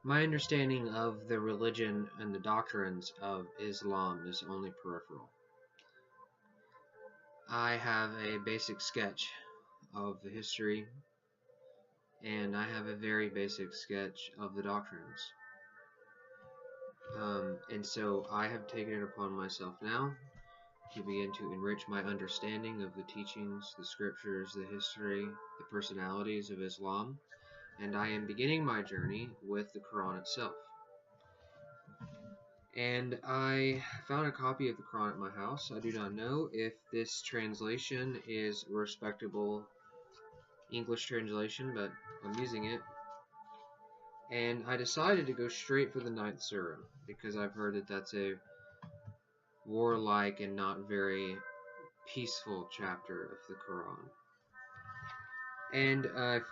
My understanding of the religion and the doctrines of Islam is only peripheral. I have a basic sketch of the history, and I have a very basic sketch of the doctrines. And so I have taken it upon myself now to begin to enrich my understanding of the teachings, the scriptures, the history, the personalities of Islam, and I am beginning my journey with the Quran itself. And I found a copy of the Quran at my house. I do not know if this translation is a respectable English translation, but I'm using it. And I decided to go straight for the 9th surah, because I've heard that that's a warlike and not very peaceful chapter of the Quran. And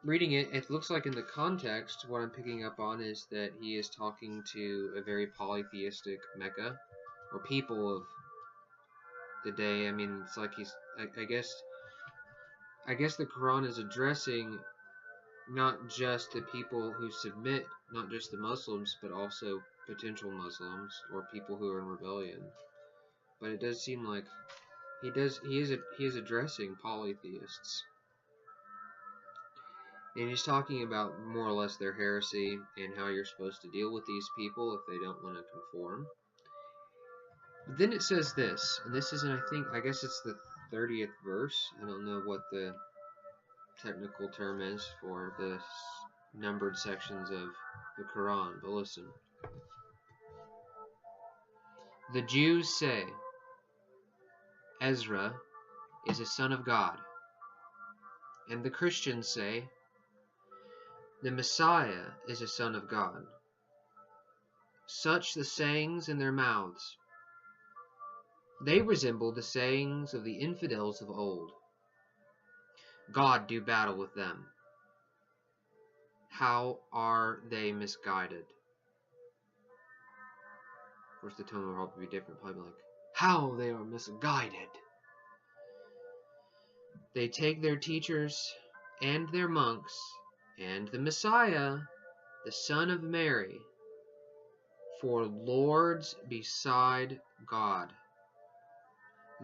reading it, it looks like in the context, what I'm picking up on is that he is talking to a very polytheistic Mecca, or people of the day. I mean, it's like he's, I guess the Quran is addressing not just the people who submit, not just the Muslims, but also potential Muslims or people who are in rebellion. But it does seem like he is addressing polytheists. And he's talking about more or less their heresy and how you're supposed to deal with these people if they don't want to conform. But then it says this, and this is, I guess it's the 30th verse. I don't know what the technical term is for the numbered sections of the Quran, but listen. The Jews say, Ezra is a son of God. And the Christians say, the Messiah is a son of God. Such the sayings in their mouths. They resemble the sayings of the infidels of old. God do battle with them. How are they misguided? Of course, the tone will probably be different. Probably like, how they are misguided. They take their teachers and their monks and the Messiah, the son of Mary, for lords beside God,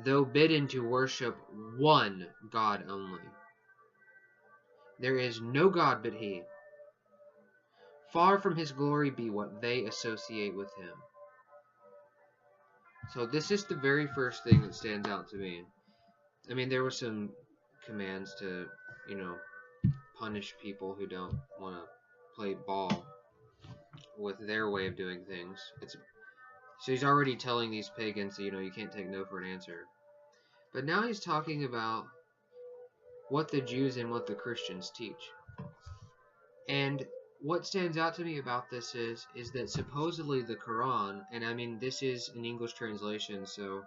though bidden to worship one God only. There is no God but He. Far from His glory be what they associate with Him. So this is the very first thing that stands out to me. I mean, there were some commands to, punish people who don't want to play ball with their way of doing things. So he's already telling these pagans, you can't take no for an answer. But now he's talking about what the Jews and what the Christians teach. And what stands out to me about this is that supposedly the Quran, and I mean this is an English translation, so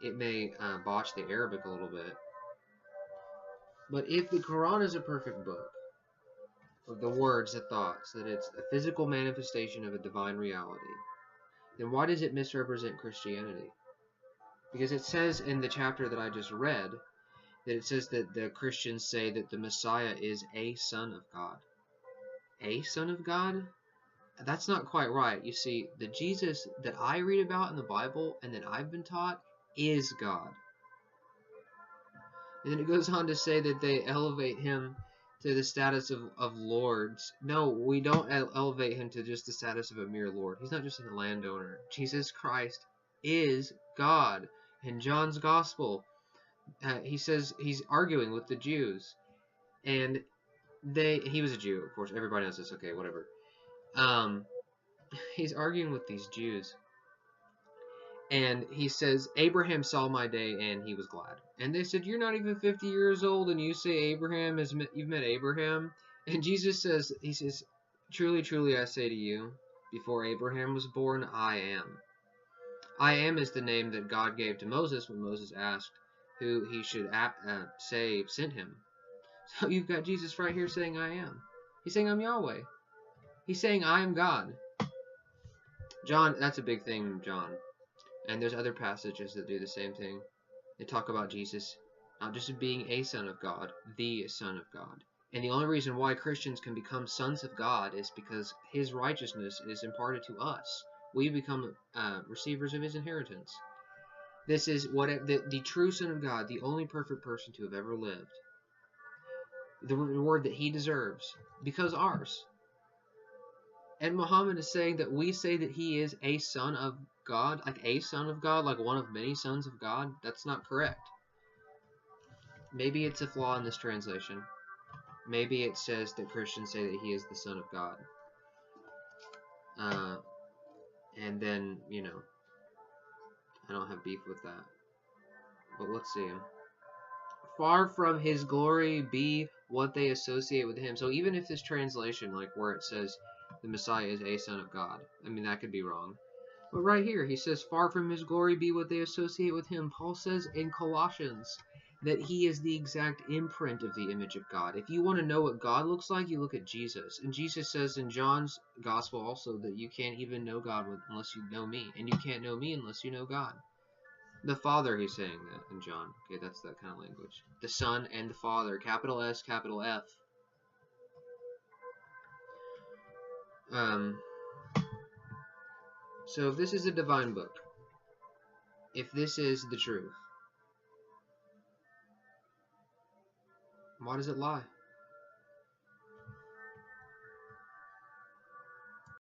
it may botch the Arabic a little bit. But if the Quran is a perfect book of the words, the thoughts, that it's a physical manifestation of a divine reality, then why does it misrepresent Christianity? Because it says in the chapter that I just read, that it says that the Christians say that the Messiah is a son of God. A son of God? That's not quite right. You see, the Jesus that I read about in the Bible and that I've been taught is God. And then it goes on to say that they elevate him to the status of lords. No, we don't elevate him to just the status of a mere lord. He's not just a landowner. Jesus Christ is God. In John's Gospel, he says he's arguing with the Jews. And he was a Jew, of course. Everybody knows this. Okay, whatever. He's arguing with these Jews. And he says, Abraham saw my day and he was glad. And they said, you're not even 50 years old and you say you've met Abraham? And Jesus says, he says, truly, truly I say to you, before Abraham was born, I am. I am is the name that God gave to Moses when Moses asked who he should say sent him. So you've got Jesus right here saying I am. He's saying I'm Yahweh. He's saying I am God. John, that's a big thing in John. And there's other passages that do the same thing. They talk about Jesus not just being a son of God, the Son of God. And the only reason why Christians can become sons of God is because his righteousness is imparted to us. We become receivers of his inheritance. This is what the true Son of God, the only perfect person to have ever lived. The reward that he deserves, because ours. And Muhammad is saying that we say that he is a son of God, like a son of God, like one of many sons of God. That's not correct. Maybe it's a flaw in this translation. Maybe it says that Christians say that he is the Son of God. And then, you know, I don't have beef with that. But let's see. Far from his glory be what they associate with him. So even if this translation, like where it says the Messiah is a son of God, I mean, that could be wrong. But right here, he says, far from his glory be what they associate with him. Paul says in Colossians that he is the exact imprint of the image of God. If you want to know what God looks like, you look at Jesus. And Jesus says in John's gospel also that you can't even know God unless you know me. And you can't know me unless you know God. The Father, he's saying that in John. Okay, that's that kind of language. The Son and the Father. Capital S, capital F. So if this is a divine book, if this is the truth, why does it lie?